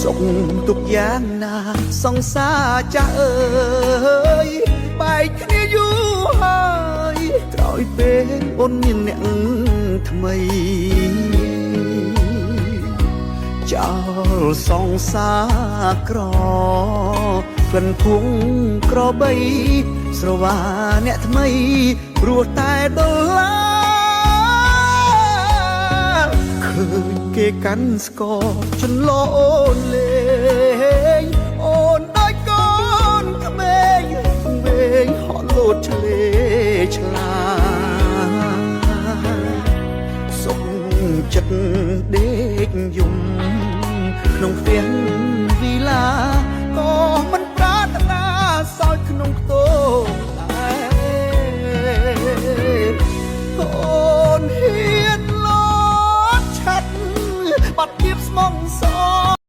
សុខទុកយ៉ាងណាសង្សារចាស់អើយបែកគ្នាយូរហើយក្រោយពេលអូនមានអ្នកថ្មីចោលសង្សារក្រក្លិនភុងក្របីស្រវាអ្នកថ្មីព្រោះតែដុល្លារឃើញគេកាន់ស្គរចន្លោនលេងអូនដូចកូនក្មេងវែងហត់លោតឆ្លេឆ្លាសុខចិត្តដេកយំក្នុងផ្ទះ